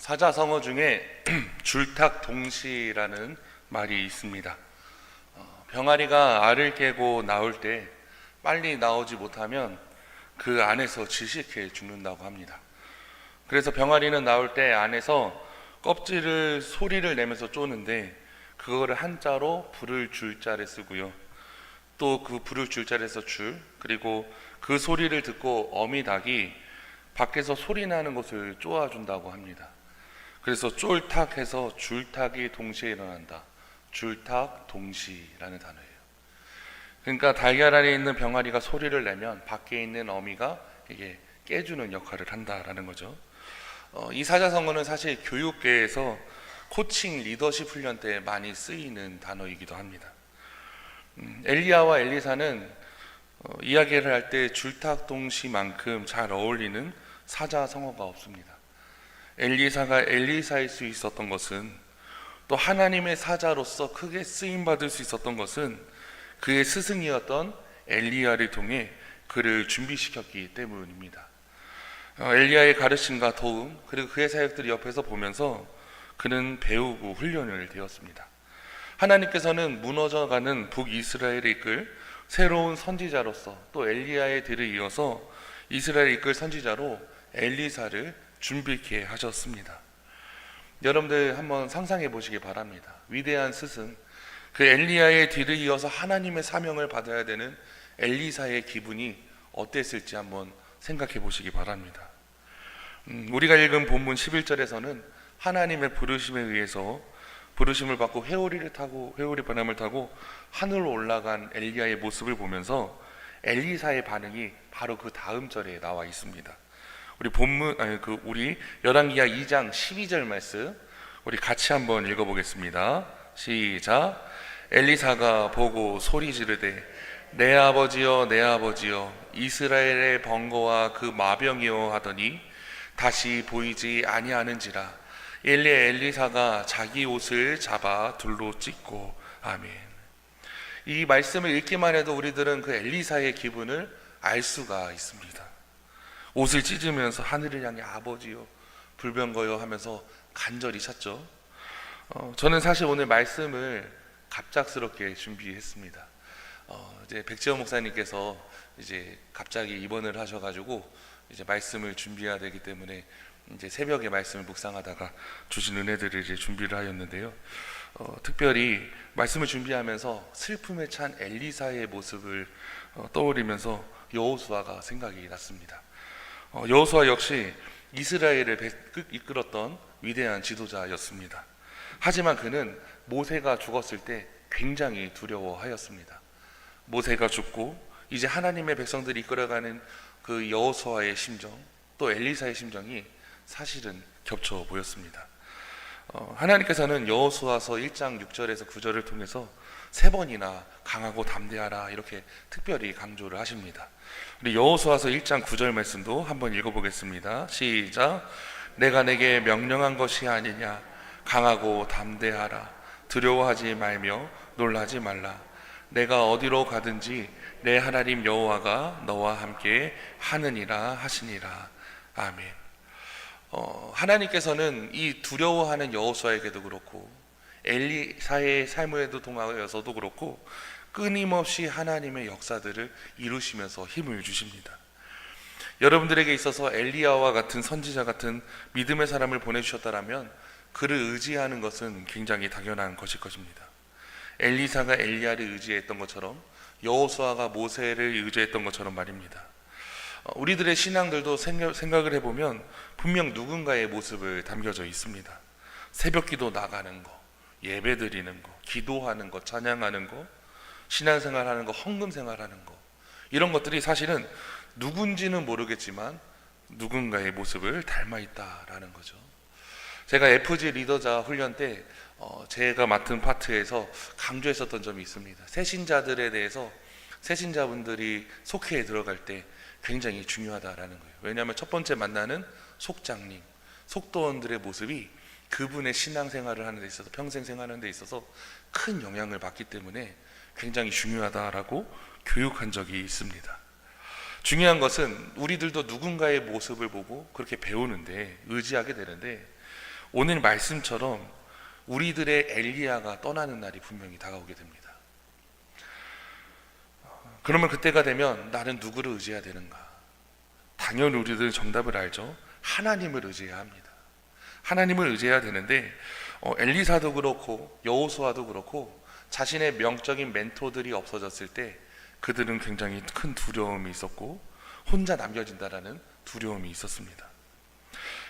사자성어 중에 줄탁동시라는 말이 있습니다. 병아리가 알을 깨고 나올 때 빨리 나오지 못하면 그 안에서 질식해 죽는다고 합니다. 그래서 병아리는 나올 때 안에서 껍질을 소리를 내면서 쪼는데 그거를 한자로 부를 줄자를 쓰고요. 또 그 부를 줄자에서 줄, 그리고 그 소리를 듣고 어미닭이 밖에서 소리 나는 것을 쪼아준다고 합니다. 그래서 쫄탁해서 줄탁이 동시에 일어난다. 줄탁 동시라는 단어예요. 그러니까 달걀 안에 있는 병아리가 소리를 내면 밖에 있는 어미가 이게 깨주는 역할을 한다라는 거죠. 이 사자성어는 사실 교육계에서 코칭 리더십 훈련 때 많이 쓰이는 단어이기도 합니다. 엘리야와 엘리사는 이야기를 할 때 줄탁동시만큼 잘 어울리는 사자성어가 없습니다. 엘리사가 엘리사일 수 있었던 것은, 또 하나님의 사자로서 크게 쓰임받을 수 있었던 것은 그의 스승이었던 엘리야를 통해 그를 준비시켰기 때문입니다. 엘리야의 가르침과 도움, 그리고 그의 사역들이 옆에서 보면서 그는 배우고 훈련을 되었습니다. 하나님께서는 무너져가는 북이스라엘을 이끌 새로운 선지자로서, 또 엘리야의 뒤를 이어서 이스라엘을 이끌 선지자로 엘리사를 준비케 하셨습니다. 여러분들 한번 상상해 보시기 바랍니다. 위대한 스승, 그 엘리야의 뒤를 이어서 하나님의 사명을 받아야 되는 엘리사의 기분이 어땠을지 한번 생각해 보시기 바랍니다. 우리가 읽은 본문 11절에서는 하나님의 부르심에 의해서 부르심을 받고 회오리 바람을 타고 하늘로 올라간 엘리야의 모습을 보면서 엘리사의 반응이 바로 그 다음 절에 나와 있습니다. 우리 열왕기하 2장 12절 말씀 우리 같이 한번 읽어보겠습니다. 시작. 엘리사가 보고 소리 지르되 내 아버지여 내 아버지여 이스라엘의 번거와 그 마병이여 하더니 다시 보이지 아니하는지라. 엘리사가 자기 옷을 잡아 둘로 찢고. 아멘. 이 말씀을 읽기만 해도 우리들은 그 엘리사의 기분을 알 수가 있습니다. 옷을 찢으면서 하늘을 향해 아버지요 불병거요 하면서 간절히 찾죠. 저는 사실 오늘 말씀을 갑작스럽게 준비했습니다. 이제 백지원 목사님께서 이제 갑자기 입원을 하셔가지고 이제 말씀을 준비해야 되기 때문에 이제 새벽에 말씀을 묵상하다가 주신 은혜들을 이제 준비를 하였는데요. 특별히 말씀을 준비하면서 슬픔에 찬 엘리사의 모습을 떠올리면서 여호수아가 생각이 났습니다. 여호수아 역시 이스라엘을 이끌었던 위대한 지도자였습니다. 하지만 그는 모세가 죽었을 때 굉장히 두려워하였습니다. 모세가 죽고 이제 하나님의 백성들이 이끌어가는 그 여호수아의 심정, 또 엘리사의 심정이 사실은 겹쳐 보였습니다. 하나님께서는 여호수아서 1장 6절에서 9절을 통해서 3번이나 강하고 담대하라 이렇게 특별히 강조를 하십니다. 우리 여호수아서 1장 9절 말씀도 한번 읽어보겠습니다. 시작. 내가 내게 명령한 것이 아니냐. 강하고 담대하라. 두려워하지 말며 놀라지 말라. 내가 어디로 가든지 내 하나님 여호와가 너와 함께 하느니라 하시니라. 아멘. 하나님께서는 이 두려워하는 여호수아에게도 그렇고 엘리사의 삶에도 통하여서도 그렇고 끊임없이 하나님의 역사들을 이루시면서 힘을 주십니다. 여러분들에게 있어서 엘리야와 같은 선지자 같은 믿음의 사람을 보내주셨다면 그를 의지하는 것은 굉장히 당연한 것일 것입니다. 엘리사가 엘리야를 의지했던 것처럼 여호수아가 모세를 의지했던 것처럼 말입니다. 우리들의 신앙들도 생각을 해보면 분명 누군가의 모습을 담겨져 있습니다. 새벽기도 나가는 거, 예배 드리는 거, 기도하는 거, 찬양하는 거, 신앙생활하는 거, 헌금생활하는 거, 이런 것들이 사실은 누군지는 모르겠지만 누군가의 모습을 닮아 있다라는 거죠. 제가 FG 리더자 훈련 때 제가 맡은 파트에서 강조했었던 점이 있습니다. 새신자들에 대해서 새신자분들이 속회에 들어갈 때 굉장히 중요하다라는 거예요. 왜냐하면 첫 번째 만나는 속장님, 속도원들의 모습이 그분의 신앙생활을 하는 데 있어서 평생 생활하는 데 있어서 큰 영향을 받기 때문에 굉장히 중요하다라고 교육한 적이 있습니다. 중요한 것은 우리들도 누군가의 모습을 보고 그렇게 배우는데, 의지하게 되는데, 오늘 말씀처럼 우리들의 엘리야가 떠나는 날이 분명히 다가오게 됩니다. 그러면 그때가 되면 나는 누구를 의지해야 되는가? 당연히 우리들 정답을 알죠. 하나님을 의지해야 합니다. 하나님을 의지해야 되는데 엘리사도 그렇고 여호수아도 그렇고 자신의 명적인 멘토들이 없어졌을 때 그들은 굉장히 큰 두려움이 있었고 혼자 남겨진다라는 두려움이 있었습니다.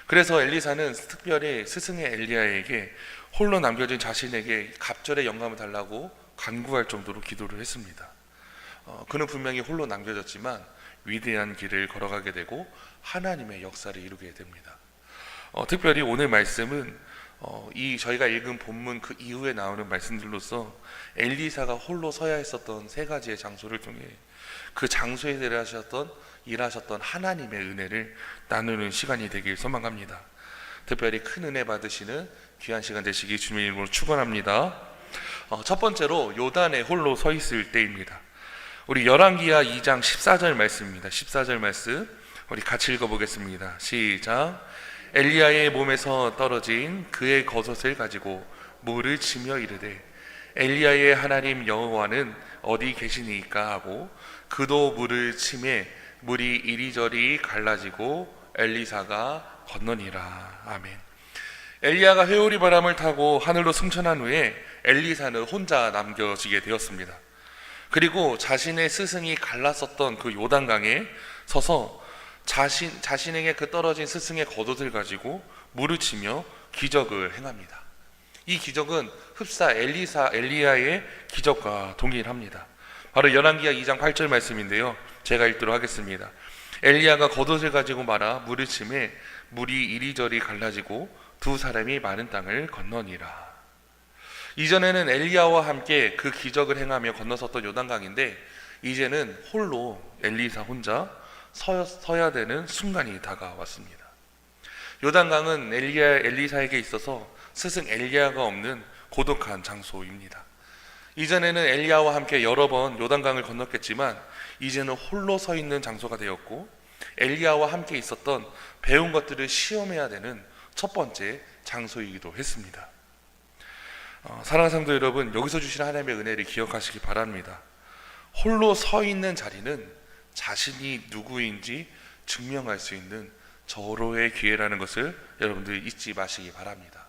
그래서 엘리사는 특별히 스승의 엘리야에게 홀로 남겨진 자신에게 갑절의 영감을 달라고 간구할 정도로 기도를 했습니다. 그는 분명히 홀로 남겨졌지만 위대한 길을 걸어가게 되고 하나님의 역사를 이루게 됩니다. 특별히 오늘 말씀은 이 저희가 읽은 본문 그 이후에 나오는 말씀들로서 엘리사가 홀로 서야 했었던 세 가지의 장소를 통해 그 장소에 일하셨던 하나님의 은혜를 나누는 시간이 되길 소망합니다. 특별히 큰 은혜 받으시는 귀한 시간 되시기 주님의 이름으로 축원합니다. 첫 번째로 요단에 홀로 서 있을 때입니다. 우리 열왕기하 2장 14절 말씀입니다. 14절 말씀 우리 같이 읽어보겠습니다. 시작. 엘리야의 몸에서 떨어진 그의 겉옷을 가지고 물을 치며 이르되 엘리야의 하나님 여호와는 어디 계시니까 하고 그도 물을 치매 물이 이리저리 갈라지고 엘리사가 건너니라. 아멘. 엘리야가 회오리 바람을 타고 하늘로 승천한 후에 엘리사는 혼자 남겨지게 되었습니다. 그리고 자신의 스승이 갈랐었던 그 요단강에 서서 자신에게 그 떨어진 스승의 겉옷을 가지고 물을 치며 기적을 행합니다. 이 기적은 흡사 엘리야의 기적과 동일합니다. 바로 열왕기하 2장 8절 말씀인데요. 제가 읽도록 하겠습니다. 엘리야가 겉옷을 가지고 말아 물을 치매 물이 이리저리 갈라지고 두 사람이 많은 땅을 건너니라. 이전에는 엘리야와 함께 그 기적을 행하며 건너섰던 요단강인데 이제는 홀로 엘리사 혼자 서야 되는 순간이 다가왔습니다. 요단강은 엘리사에게 있어서 스승 엘리야가 없는 고독한 장소입니다. 이전에는 엘리야와 함께 여러 번 요단강을 건넜겠지만 이제는 홀로 서 있는 장소가 되었고 엘리야와 함께 있었던 배운 것들을 시험해야 되는 첫 번째 장소이기도 했습니다. 사랑하는 성도 여러분, 여기서 주신 하나님의 은혜를 기억하시기 바랍니다. 홀로 서 있는 자리는 자신이 누구인지 증명할 수 있는 절호의 기회라는 것을 여러분들 잊지 마시기 바랍니다.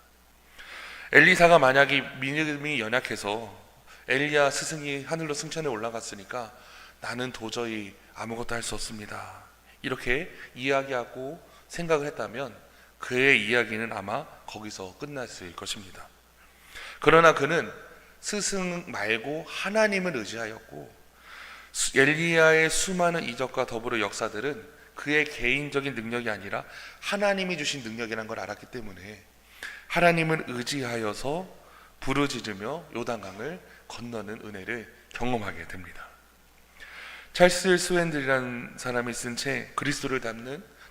엘리사가 만약에 믿음이 연약해서 엘리야 스승이 하늘로 승천해 올라갔으니까 나는 도저히 아무것도 할 수 없습니다, 이렇게 이야기하고 생각을 했다면 그의 이야기는 아마 거기서 끝났을 것입니다. 그러나 그는 스승 말고 하나님을 의지하였고 엘리야의 수많은 이적과 더불어 역사들은 그의 개인적인 능력이 아니라 하나님이 주신 능력이라는 걸 알았기 때문에 하나님을 의지하여서 부르짖으며 요단강을 건너는 은혜를 경험하게 됩니다. 찰스 스웬들이라는 사람이 쓴 책 그리스도를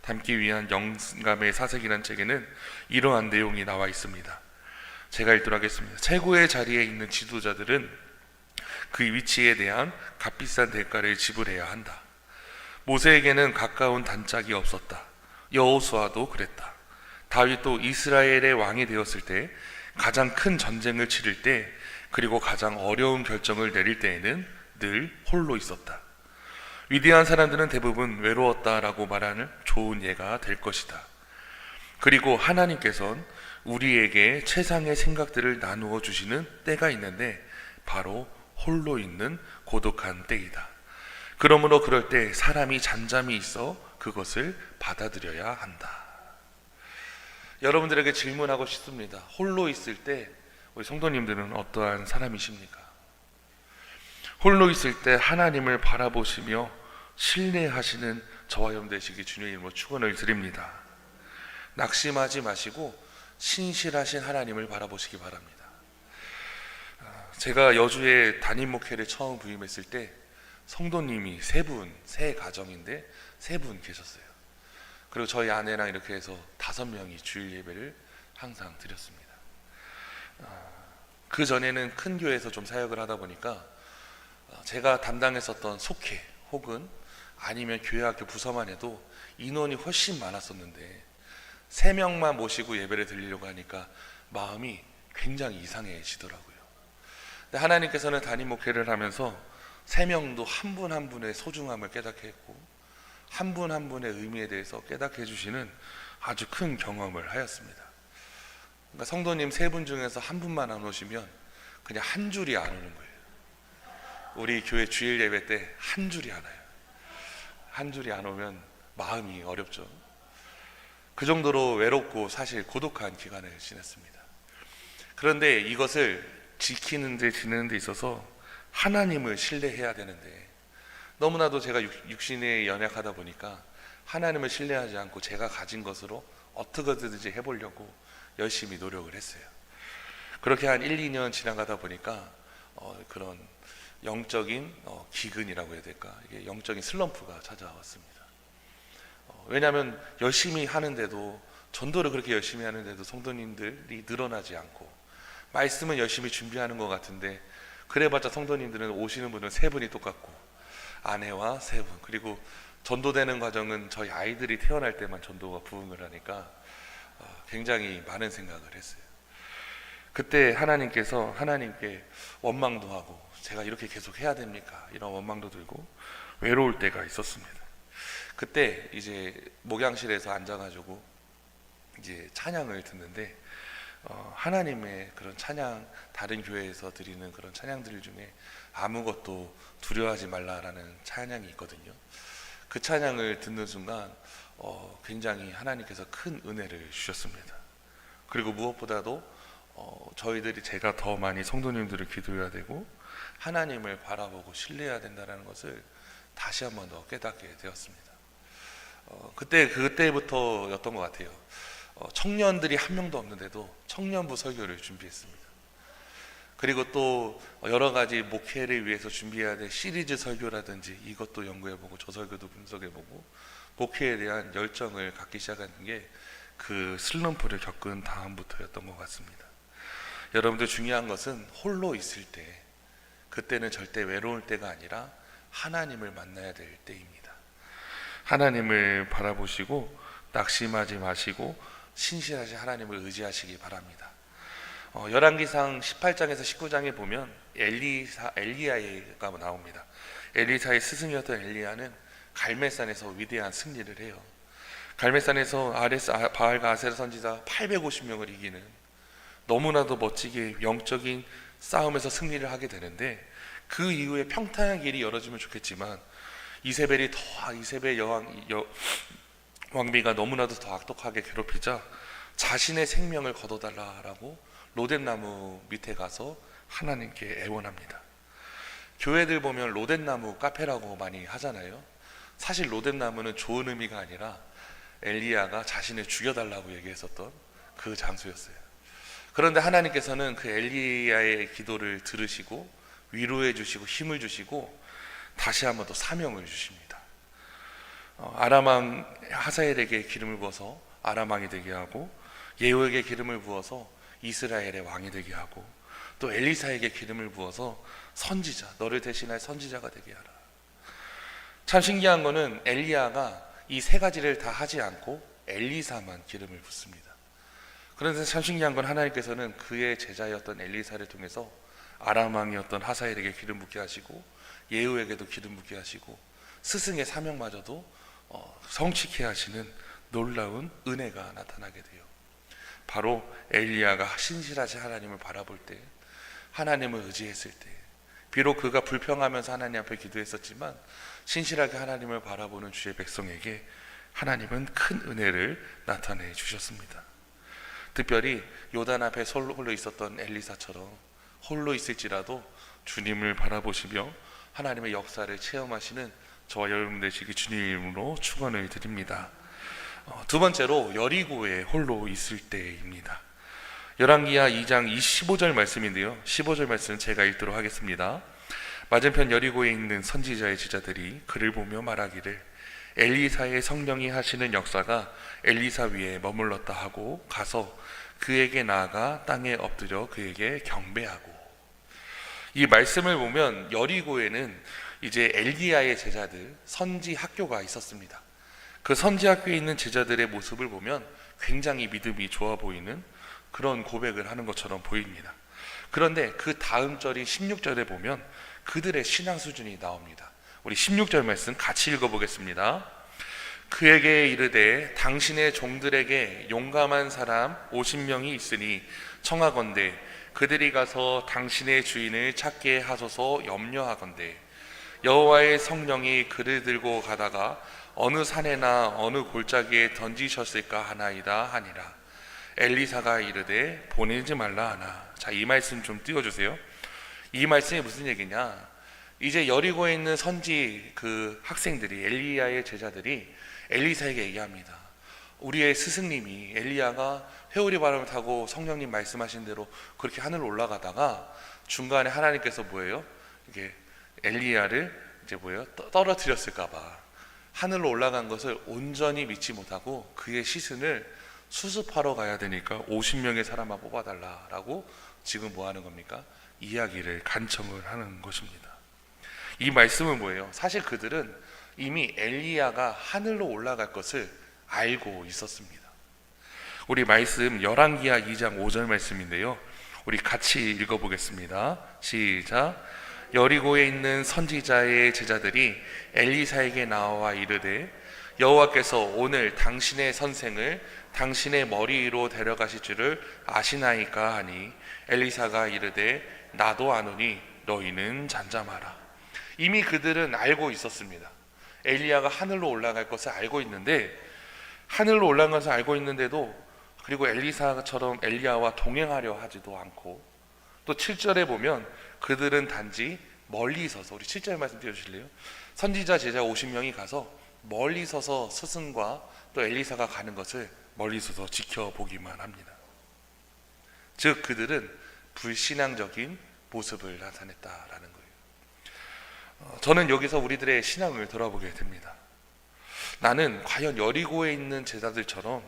담기 위한 영감의 사색이라는 책에는 이러한 내용이 나와 있습니다. 제가 읽도록 하겠습니다. 최고의 자리에 있는 지도자들은 그 위치에 대한 값비싼 대가를 지불해야 한다. 모세에게는 가까운 단짝이 없었다. 여호수아도 그랬다. 다윗도 이스라엘의 왕이 되었을 때 가장 큰 전쟁을 치를 때 그리고 가장 어려운 결정을 내릴 때에는 늘 홀로 있었다. 위대한 사람들은 대부분 외로웠다라고 말하는 좋은 예가 될 것이다. 그리고 하나님께서는 우리에게 최상의 생각들을 나누어 주시는 때가 있는데 바로 홀로 있는 고독한 때이다. 그러므로 그럴 때 사람이 잠잠히 있어 그것을 받아들여야 한다. 여러분들에게 질문하고 싶습니다. 홀로 있을 때 우리 성도님들은 어떠한 사람이십니까? 홀로 있을 때 하나님을 바라보시며 신뢰하시는 저와 여러분 되시기 주님의 이름으로 축원을 드립니다. 낙심하지 마시고 신실하신 하나님을 바라보시기 바랍니다. 제가 여주에 담임 목회를 처음 부임했을 때 성도님이 세 가정인데 세 분 계셨어요. 그리고 저희 아내랑 이렇게 해서 5명이 주일 예배를 항상 드렸습니다. 그 전에는 큰 교회에서 좀 사역을 하다 보니까 제가 담당했었던 속회 혹은 아니면 교회학교 부서만 해도 인원이 훨씬 많았었는데 3명만 모시고 예배를 드리려고 하니까 마음이 굉장히 이상해지더라고요. 근데 하나님께서는 담임 목회를 하면서 3명도 한 분 한 분의 소중함을 깨닫게 했고 한 분 한 분의 의미에 대해서 깨닫게 해주시는 아주 큰 경험을 하였습니다. 그러니까 성도님 3분 중에서 한 분만 안 오시면 그냥 한 줄이 안 오는 거예요. 우리 교회 주일 예배 때 한 줄이 안 와요. 한 줄이 안 오면 마음이 어렵죠. 그 정도로 외롭고 사실 고독한 기간을 지냈습니다. 그런데 이것을 지키는 데 지내는 데 있어서 하나님을 신뢰해야 되는데 너무나도 제가 육신에 연약하다 보니까 하나님을 신뢰하지 않고 제가 가진 것으로 어떻게든지 해보려고 열심히 노력을 했어요. 그렇게 한 1, 2년 지나가다 보니까 그런 영적인 기근이라고 해야 될까, 이게 영적인 슬럼프가 찾아왔습니다. 왜냐하면 열심히 하는데도, 전도를 그렇게 열심히 하는데도 성도님들이 늘어나지 않고, 말씀은 열심히 준비하는 것 같은데 그래봤자 성도님들은 오시는 분은 3분이 똑같고, 아내와 3분, 그리고 전도되는 과정은 저희 아이들이 태어날 때만 전도가 부흥을 하니까 굉장히 많은 생각을 했어요. 그때 하나님께 원망도 하고, 제가 이렇게 계속 해야 됩니까? 이런 원망도 들고 외로울 때가 있었습니다. 그때 이제 목양실에서 앉아가지고 이제 찬양을 듣는데 하나님의 그런 찬양, 다른 교회에서 드리는 그런 찬양들 중에 아무것도 두려워하지 말라라는 찬양이 있거든요. 그 찬양을 듣는 순간 굉장히 하나님께서 큰 은혜를 주셨습니다. 그리고 무엇보다도 제가 더 많이 성도님들을 기도해야 되고 하나님을 바라보고 신뢰해야 된다는 것을 다시 한 번 더 깨닫게 되었습니다. 그때부터였던 것 같아요. 청년들이 한 명도 없는데도 청년부 설교를 준비했습니다. 그리고 또 여러 가지 목회를 위해서 준비해야 될 시리즈 설교라든지 이것도 연구해보고 저 설교도 분석해보고 목회에 대한 열정을 갖기 시작한 게 그 슬럼프를 겪은 다음부터였던 것 같습니다. 여러분들, 중요한 것은 홀로 있을 때, 그때는 절대 외로울 때가 아니라 하나님을 만나야 될 때입니다. 하나님을 바라보시고 낙심하지 마시고 신실하신 하나님을 의지하시기 바랍니다. 열왕기상 18장에서 19장에 보면 엘리야가 나옵니다. 엘리사의 스승이었던 엘리야는 갈멜산에서 위대한 승리를 해요. 갈멜산에서 바알과 아세라 선지자 850명을 이기는 너무나도 멋지게 영적인 싸움에서 승리를 하게 되는데, 그 이후에 평탄한 길이 열어지면 좋겠지만 이세벨 왕비가 너무나도 더 악독하게 괴롭히자 자신의 생명을 거둬달라라고 로뎀나무 밑에 가서 하나님께 애원합니다. 교회들 보면 로뎀나무 카페라고 많이 하잖아요. 사실 로뎀나무는 좋은 의미가 아니라 엘리야가 자신을 죽여달라고 얘기했었던 그 장소였어요. 그런데 하나님께서는 그 엘리야의 기도를 들으시고 위로해 주시고 힘을 주시고 다시 한번 더 사명을 주십니다. 아람왕 하사엘에게 기름을 부어서 아람왕이 되게 하고, 예후에게 기름을 부어서 이스라엘의 왕이 되게 하고, 또 엘리사에게 기름을 부어서 선지자, 너를 대신할 선지자가 되게 하라. 참 신기한 거는 엘리야가 이 3가지를 다 하지 않고 엘리사만 기름을 붓습니다. 그런데 참 신기한 건 하나님께서는 그의 제자였던 엘리사를 통해서 아람 왕이었던 하사엘에게 기름 붓게 하시고, 예후에게도 기름 붓게 하시고, 스승의 사명마저도 성취케 하시는 놀라운 은혜가 나타나게 돼요. 바로 엘리야가 신실하신 하나님을 바라볼 때, 하나님을 의지했을 때, 비록 그가 불평하면서 하나님 앞에 기도했었지만 신실하게 하나님을 바라보는 주의 백성에게 하나님은 큰 은혜를 나타내 주셨습니다. 특별히 요단 앞에 홀로 있었던 엘리사처럼 홀로 있을지라도 주님을 바라보시며 하나님의 역사를 체험하시는 저와 여러분 되시기 주님의 이름으로 축원을 드립니다. 두 번째로 여리고에 홀로 있을 때입니다. 열왕기하 2장 15절 말씀인데요, 15절 말씀은 제가 읽도록 하겠습니다. 맞은편 여리고에 있는 선지자의 제자들이 그를 보며 말하기를 엘리사의 성령이 하시는 역사가 엘리사 위에 머물렀다 하고 가서 그에게 나아가 땅에 엎드려 그에게 경배하고. 이 말씀을 보면 여리고에는 이제 엘리야의 제자들 선지 학교가 있었습니다. 그 선지학교에 있는 제자들의 모습을 보면 굉장히 믿음이 좋아 보이는 그런 고백을 하는 것처럼 보입니다. 그런데 그 다음 절인 16절에 보면 그들의 신앙 수준이 나옵니다. 우리 16절 말씀 같이 읽어보겠습니다. 그에게 이르되 당신의 종들에게 용감한 사람 50명이 있으니 청하건대 그들이 가서 당신의 주인을 찾게 하소서 염려하건대 여호와의 성령이 그를 들고 가다가 어느 산에나 어느 골짜기에 던지셨을까 하나이다 하니라. 엘리사가 이르되 보내지 말라 하나. 자, 이 말씀 좀 띄워주세요. 이 말씀이 무슨 얘기냐? 이제 여리고에 있는 선지 그 학생들이, 엘리야의 제자들이 엘리사에게 얘기합니다. 우리의 스승님이 엘리야가 회오리 바람을 타고 성령님 말씀하신 대로 그렇게 하늘로 올라가다가 중간에 하나님께서 뭐예요? 이게 엘리야를 이제 뭐예요? 떨어뜨렸을까봐 하늘로 올라간 것을 온전히 믿지 못하고 그의 시신을 수습하러 가야 되니까 50명의 사람만 뽑아달라라고 지금 뭐 하는 겁니까? 이야기를 간청을 하는 것입니다. 이 말씀은 뭐예요? 사실 그들은 이미 엘리야가 하늘로 올라갈 것을 알고 있었습니다. 우리 말씀 열왕기하 2장 5절 말씀인데요, 우리 같이 읽어보겠습니다. 시작. 여리고에 있는 선지자의 제자들이 엘리사에게 나와 이르되 여호와께서 오늘 당신의 선생을 당신의 머리 위로 데려가실 줄을 아시나이까 하니 엘리사가 이르되 나도 아노니 너희는 잠잠하라. 이미 그들은 알고 있었습니다. 엘리야가 하늘로 올라갈 것을 알고 있는데, 하늘로 올라간 것을 알고 있는데도, 그리고 엘리사처럼 엘리야와 동행하려 하지도 않고, 또 7절에 보면 그들은 단지 멀리 서서, 우리 7절 말씀 띄워주실래요? 선지자 제자 50명이 가서 멀리 서서 스승과 또 엘리사가 가는 것을 멀리 서서 지켜보기만 합니다. 즉 그들은 불신앙적인 모습을 나타냈다라는 거예요. 저는 여기서 우리들의 신앙을 돌아보게 됩니다. 나는 과연 여리고에 있는 제자들처럼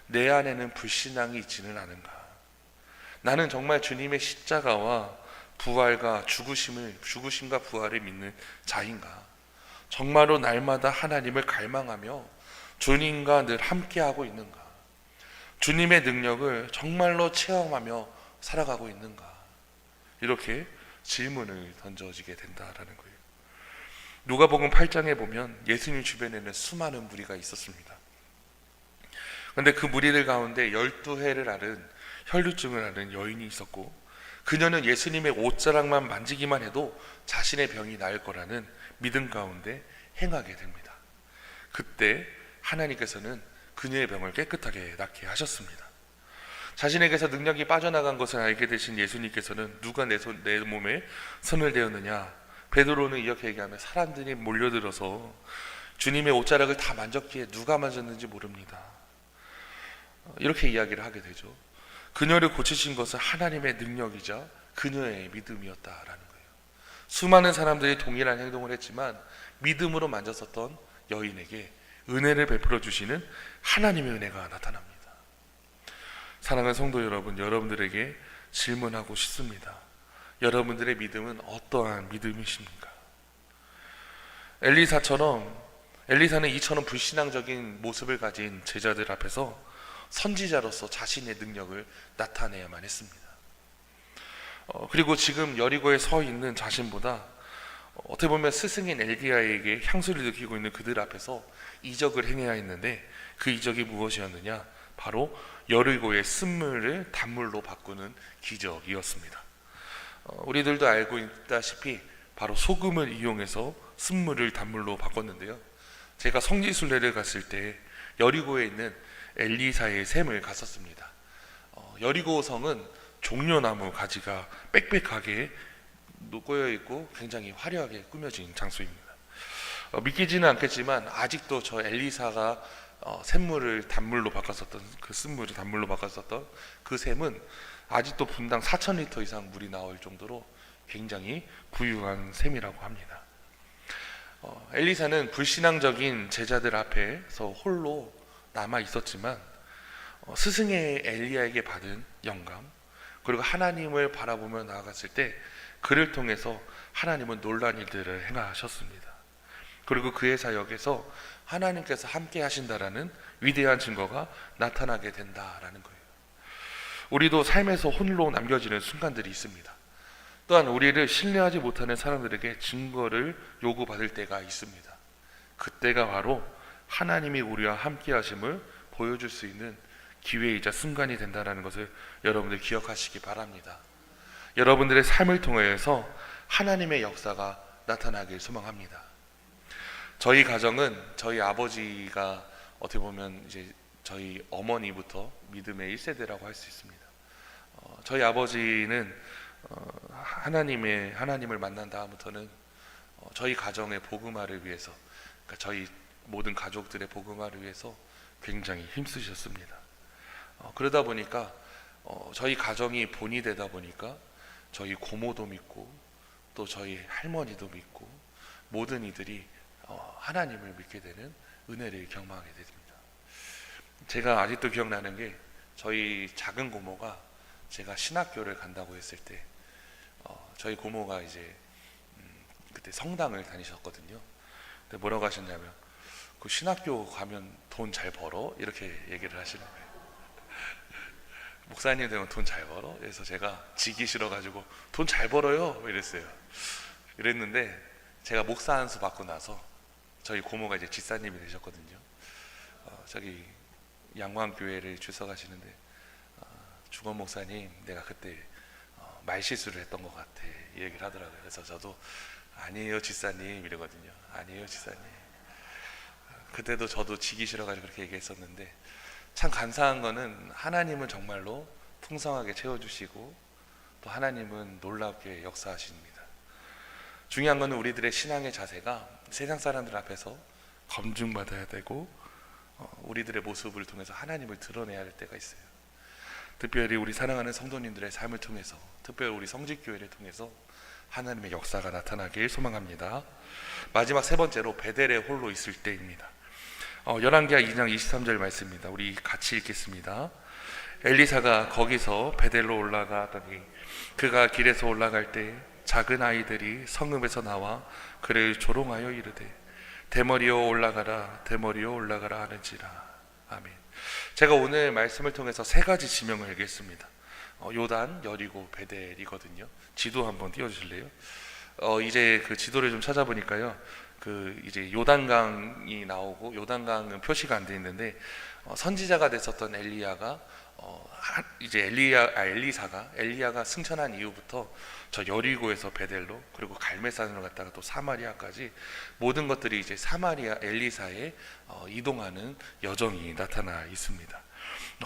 내 안에는 불신앙이 있지는 않은가? 나는 정말 주님의 십자가와 부활과 죽으심과 부활을 믿는 자인가? 정말로 날마다 하나님을 갈망하며 주님과 늘 함께하고 있는가? 주님의 능력을 정말로 체험하며 살아가고 있는가? 이렇게 질문을 던져지게 된다라는 거예요. 누가복음 8장에 보면 예수님 주변에는 수많은 무리가 있었습니다. 그런데 그 무리들 가운데 12해를 앓은 혈루증을 앓은 여인이 있었고, 그녀는 예수님의 옷자락만 만지기만 해도 자신의 병이 나을 거라는 믿음 가운데 행하게 됩니다. 그때 하나님께서는 그녀의 병을 깨끗하게 낫게 하셨습니다. 자신에게서 능력이 빠져나간 것을 알게 되신 예수님께서는 누가 내 몸에 손을 대었느냐? 베드로는 이렇게 얘기하며 사람들이 몰려들어서 주님의 옷자락을 다 만졌기에 누가 만졌는지 모릅니다. 이렇게 이야기를 하게 되죠. 그녀를 고치신 것은 하나님의 능력이자 그녀의 믿음이었다라는 거예요. 수많은 사람들이 동일한 행동을 했지만 믿음으로 만졌었던 여인에게 은혜를 베풀어 주시는 하나님의 은혜가 나타납니다. 사랑하는 성도 여러분, 여러분들에게 질문하고 싶습니다. 여러분들의 믿음은 어떠한 믿음이십니까? 엘리사는 이처럼 불신앙적인 모습을 가진 제자들 앞에서 선지자로서 자신의 능력을 나타내야만 했습니다. 그리고 지금 여리고에 서 있는 자신보다 어떻게 보면 스승인 엘리야에게 향수를 느끼고 있는 그들 앞에서 이적을 행해야 했는데, 그 이적이 무엇이었느냐? 바로 여리고의 쓴물을 단물로 바꾸는 기적이었습니다. 우리들도 알고 있다시피 바로 소금을 이용해서 쓴물을 단물로 바꿨는데요, 제가 성지순례를 갔을 때 여리고에 있는 엘리사의 샘을 갔었습니다. 여리고 성은 종려나무 가지가 빽빽하게 놓여 있고 굉장히 화려하게 꾸며진 장소입니다. 믿기지는 않겠지만 아직도 저 엘리사가 샘물을 단물로 바꿨었던, 그 쓴물을 단물로 바꿨었던 그 샘은 아직도 분당 4,000리터 이상 물이 나올 정도로 굉장히 부유한 샘이라고 합니다. 엘리사는 불신앙적인 제자들 앞에서 홀로 남아 있었지만 스승의 엘리야에게 받은 영감, 그리고 하나님을 바라보며 나아갔을 때 그를 통해서 하나님은 놀라운 일들을 행하셨습니다. 그리고 그의 사역에서 하나님께서 함께 하신다라는 위대한 증거가 나타나게 된다라는 거예요. 우리도 삶에서 홀로 남겨지는 순간들이 있습니다. 또한 우리를 신뢰하지 못하는 사람들에게 증거를 요구받을 때가 있습니다. 그때가 바로 하나님이 우리와 함께 하심을 보여줄 수 있는 기회이자 순간이 된다는 것을 여러분들 기억하시기 바랍니다. 여러분들의 삶을 통해서 하나님의 역사가 나타나길 소망합니다. 저희 가정은 저희 아버지가 어떻게 보면 이제 저희 어머니부터 믿음의 1세대라고 할 수 있습니다. 저희 아버지는 하나님을 만난 다음부터는 저희 가정의 복음화를 위해서, 그러니까 저희 모든 가족들의 복음화를 위해서 굉장히 힘쓰셨습니다. 그러다 보니까 저희 가정이 본이 되다 보니까 저희 고모도 믿고 또 저희 할머니도 믿고 모든 이들이 하나님을 믿게 되는 은혜를 경험하게 됩니다. 제가 아직도 기억나는 게 저희 작은 고모가 제가 신학교를 간다고 했을 때 저희 고모가 이제 그때 성당을 다니셨거든요. 근데 뭐라고 하셨냐면 그 신학교 가면 돈 잘 벌어? 이렇게 얘기를 하시는 거예요. 목사님 되면 돈 잘 벌어? 그래서 제가 지기 싫어가지고 돈 잘 벌어요 이랬어요. 이랬는데 제가 목사 안수 받고 나서 저희 고모가 이제 집사님이 되셨거든요. 저기 양광교회를 출석하시는데 주건 목사님, 내가 그때 말실수를 했던 것 같아 이 얘기를 하더라고요. 그래서 저도 아니에요 집사님 이러거든요. 아니에요 집사님. 그때도 저도 지기 싫어가지고 그렇게 얘기했었는데, 참 감사한 거는 하나님은 정말로 풍성하게 채워주시고 또 하나님은 놀랍게 역사하십니다. 중요한 거는 우리들의 신앙의 자세가 세상 사람들 앞에서 검증받아야 되고 우리들의 모습을 통해서 하나님을 드러내야 할 때가 있어요. 특별히 우리 사랑하는 성도님들의 삶을 통해서, 특별히 우리 성직교회를 통해서 하나님의 역사가 나타나길 소망합니다. 마지막 세 번째로 베델에 홀로 있을 때입니다. 열왕기하 2장 23절 말씀입니다. 우리 같이 읽겠습니다. 엘리사가 거기서 베델로 올라가더니 그가 길에서 올라갈 때 작은 아이들이 성읍에서 나와 그를 조롱하여 이르되 대머리여 올라가라 대머리여 올라가라 하는지라. 아멘. 제가 오늘 말씀을 통해서 세 가지 지명을 얘기했습니다. 요단, 여리고, 베델이거든요. 지도 한번 띄워주실래요? 이제 그 지도를 좀 찾아보니까요, 그 이제 요단강이 나오고, 요단강은 표시가 안 돼 있는데 선지자가 됐었던 엘리야가 이제 엘리야가 승천한 이후부터 저 여리고에서 베델로, 그리고 갈멜산으로 갔다가 또 사마리아까지 모든 것들이 이제 사마리아 엘리사에 이동하는 여정이 나타나 있습니다.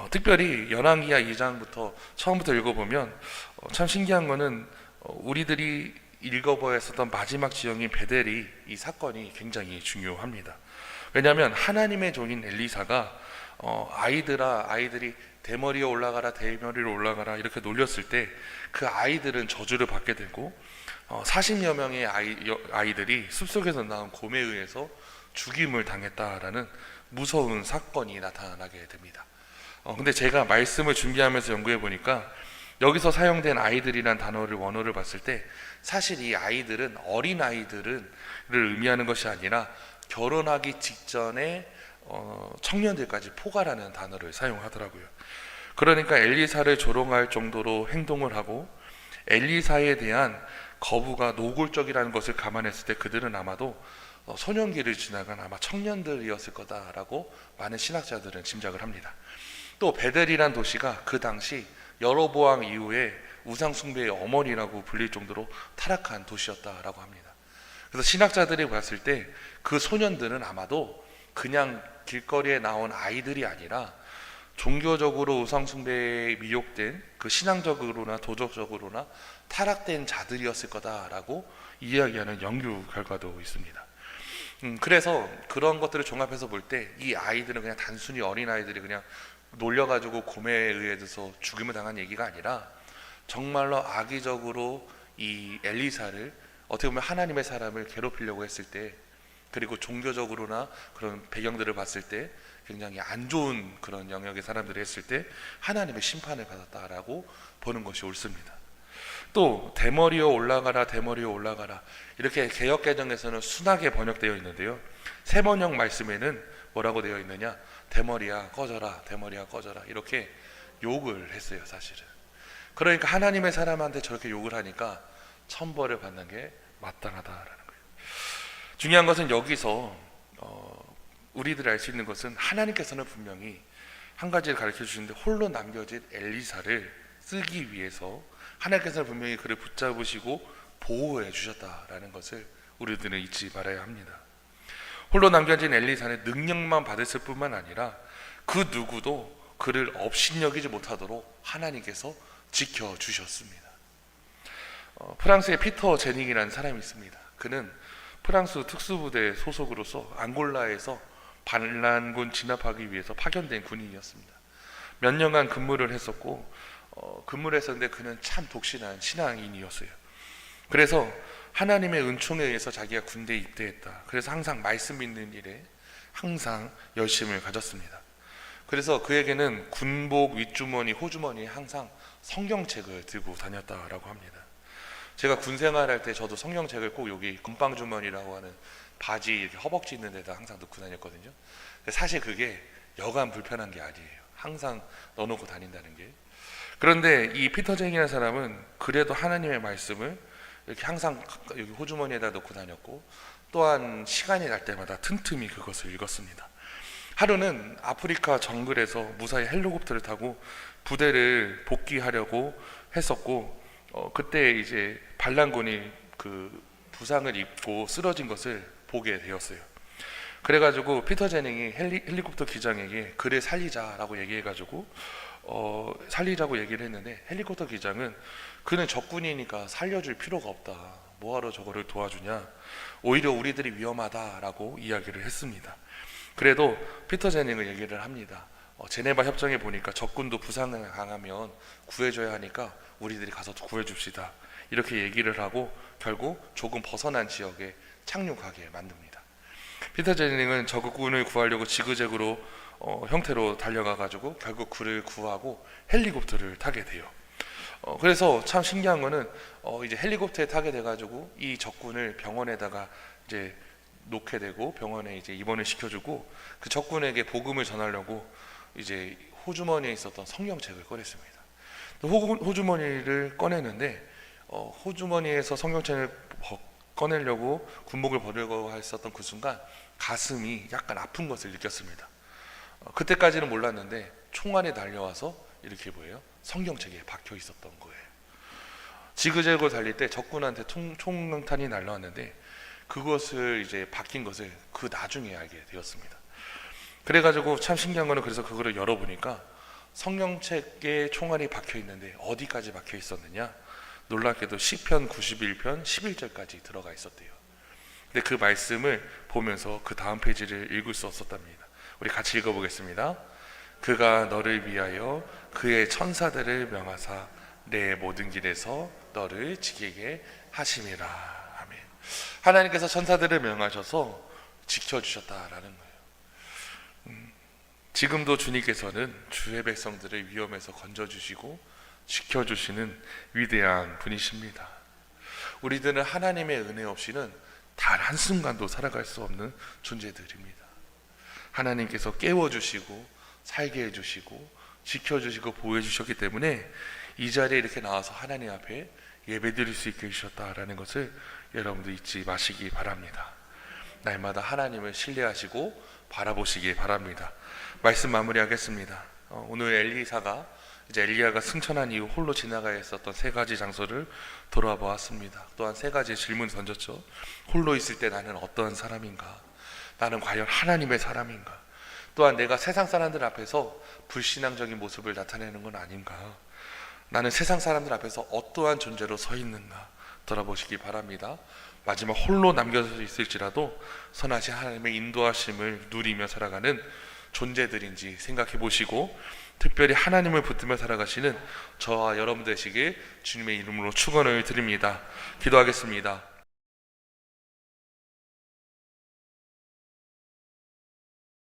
특별히 열왕기하 2장부터 처음부터 읽어보면 참 신기한 거는 우리들이 읽어봐야 했었던 마지막 지형인 베델이, 이 사건이 굉장히 중요합니다. 왜냐하면 하나님의 종인 엘리사가 아이들이 대머리에 올라가라 대머리로 올라가라 이렇게 놀렸을 때 그 아이들은 저주를 받게 되고 40여 명의 아이들이 숲속에서 나온 곰에 의해서 죽임을 당했다라는 무서운 사건이 나타나게 됩니다. 근데 제가 말씀을 준비하면서 연구해 보니까 여기서 사용된 아이들이란 단어를 원어를 봤을 때 사실 이 아이들은 어린 아이들을 의미하는 것이 아니라 결혼하기 직전에 청년들까지 포괄하는 단어를 사용하더라고요. 그러니까 엘리사를 조롱할 정도로 행동을 하고 엘리사에 대한 거부가 노골적이라는 것을 감안했을 때 그들은 아마도 소년기를 지나간 아마 청년들이었을 거다라고 많은 신학자들은 짐작을 합니다. 또 베델이란 도시가 그 당시 여로보암 이후에 우상숭배의 어머니라고 불릴 정도로 타락한 도시였다라고 합니다. 그래서 신학자들이 봤을 때 그 소년들은 아마도 그냥 길거리에 나온 아이들이 아니라 종교적으로 우상숭배에 미혹된 그 신앙적으로나 도덕적으로나 타락된 자들이었을 거다라고 이야기하는 연구 결과도 있습니다. 그래서 그런 것들을 종합해서 볼 때 이 아이들은 그냥 단순히 어린 아이들이 그냥 놀려가지고 곰에 의해서 죽임을 당한 얘기가 아니라 정말로 악의적으로 이 엘리사를 어떻게 보면 하나님의 사람을 괴롭히려고 했을 때, 그리고 종교적으로나 그런 배경들을 봤을 때 굉장히 안 좋은 그런 영역의 사람들이 했을 때 하나님의 심판을 받았다라고 보는 것이 옳습니다. 또 대머리여 올라가라, 대머리여 올라가라, 이렇게 개역개정에서는 순하게 번역되어 있는데요, 새 번역 말씀에는 뭐라고 되어 있느냐, 대머리야 꺼져라, 대머리야 꺼져라, 이렇게 욕을 했어요. 사실은 그러니까 하나님의 사람한테 저렇게 욕을 하니까 천벌을 받는 게 마땅하다라는 거예요. 중요한 것은 여기서 우리들이 알 수 있는 것은 하나님께서는 분명히 한 가지를 가르쳐 주시는데, 홀로 남겨진 엘리사를 쓰기 위해서 하나님께서는 분명히 그를 붙잡으시고 보호해 주셨다라는 것을 우리들은 잊지 말아야 합니다. 홀로 남겨진 엘리사는 능력만 받았을 뿐만 아니라 그 누구도 그를 업신여기지 못하도록 하나님께서 지켜주셨습니다. 프랑스의 피터 제닝이라는 사람이 있습니다. 그는 프랑스 특수부대 소속으로서 앙골라에서 반란군 진압하기 위해서 파견된 군인이었습니다. 몇 년간 근무를 했었고, 근무를 했었는데 그는 참 독신한 신앙인이었어요. 그래서 하나님의 은총에 의해서 자기가 군대에 입대했다. 그래서 항상 말씀 있는 일에 항상 열심을 가졌습니다. 그래서 그에게는 군복 윗주머니, 호주머니에 항상 성경책을 들고 다녔다라고 합니다. 제가 군 생활할 때 저도 성경책을 꼭 여기 금방주머니라고 하는 바지 이렇게 허벅지 있는 데다 항상 넣고 다녔거든요. 근데 사실 그게 여간 불편한 게 아니에요. 항상 넣어놓고 다닌다는 게. 그런데 이 피터 쟁이라는 사람은 그래도 하나님의 말씀을 이렇게 항상 여기 호주머니에다 넣고 다녔고, 또한 시간이 날 때마다 틈틈이 그것을 읽었습니다. 하루는 아프리카 정글에서 무사히 헬리콥터를 타고 부대를 복귀하려고 했었고, 그때 이제 반란군이 그 부상을 입고 쓰러진 것을 보게 되었어요. 그래가지고 피터 제닝이 헬리콥터 기장에게 그를 살리자라고 얘기해가지고 살리자고 얘기를 했는데, 헬리콥터 기장은 그는 적군이니까 살려줄 필요가 없다, 뭐하러 저거를 도와주냐, 오히려 우리들이 위험하다라고 이야기를 했습니다. 그래도 피터 제닝은 얘기를 합니다. 제네바 협정에 보니까 적군도 부상을 당하면 구해줘야 하니까 우리들이 가서 구해줍시다, 이렇게 얘기를 하고 결국 조금 벗어난 지역에 착륙하게 만듭니다. 피터 제닝은 적군을 구하려고 지그재그로 형태로 달려가가지고 결국 그를 구하고 헬리콥터를 타게 돼요. 그래서 참 신기한 거는 이제 헬리콥터에 타게 돼가지고 이 적군을 병원에다가 이제 놓게 되고 병원에 이제 입원을 시켜주고, 그 적군에게 복음을 전하려고 이제 호주머니에 있었던 성경책을 꺼냈습니다. 호주머니를 꺼내는데 호주머니에서 성경책을 꺼내려고 군복을 벗으려고 했었던 그 순간 가슴이 약간 아픈 것을 느꼈습니다. 그때까지는 몰랐는데 총알이 달려와서 이렇게 뭐예요? 성경책에 박혀 있었던 거예요. 지그재그 달릴 때 적군한테 총탄이 날라왔는데 그것을 이제 박힌 것을 그 나중에 알게 되었습니다. 그래가지고 참 신기한 거는, 그래서 그거를 열어보니까 성경책에 총알이 박혀 있는데 어디까지 박혀 있었느냐? 놀랍게도 시편 91편 11절까지 들어가 있었대요. 근데 그 말씀을 보면서 그 다음 페이지를 읽을 수 없었답니다. 우리 같이 읽어보겠습니다. 그가 너를 위하여 그의 천사들을 명하사 내 모든 길에서 너를 지키게 하심이라. 아멘. 하나님께서 천사들을 명하셔서 지켜주셨다라는 거예요. 지금도 주님께서는 주의 백성들을 위험에서 건져주시고 지켜주시는 위대한 분이십니다. 우리들은 하나님의 은혜 없이는 단 한순간도 살아갈 수 없는 존재들입니다. 하나님께서 깨워주시고 살게 해주시고 지켜주시고 보호해주셨기 때문에 이 자리에 이렇게 나와서 하나님 앞에 예배드릴 수 있게 해주셨다라는 것을 여러분도 잊지 마시기 바랍니다. 날마다 하나님을 신뢰하시고 바라보시기 바랍니다. 말씀 마무리하겠습니다. 오늘 엘리사가 이제 엘리야가 승천한 이후 홀로 지나가야 했었던 세 가지 장소를 돌아와 보았습니다. 또한 세 가지 질문을 던졌죠. 홀로 있을 때 나는 어떤 사람인가? 나는 과연 하나님의 사람인가? 또한 내가 세상 사람들 앞에서 불신앙적인 모습을 나타내는 건 아닌가? 나는 세상 사람들 앞에서 어떠한 존재로 서 있는가? 돌아보시기 바랍니다. 마지막 홀로 남겨져 있을지라도 선하신 하나님의 인도하심을 누리며 살아가는 존재들인지 생각해 보시고, 특별히 하나님을 붙들며 살아가시는 저와 여러분 되시길 주님의 이름으로 축원을 드립니다. 기도하겠습니다.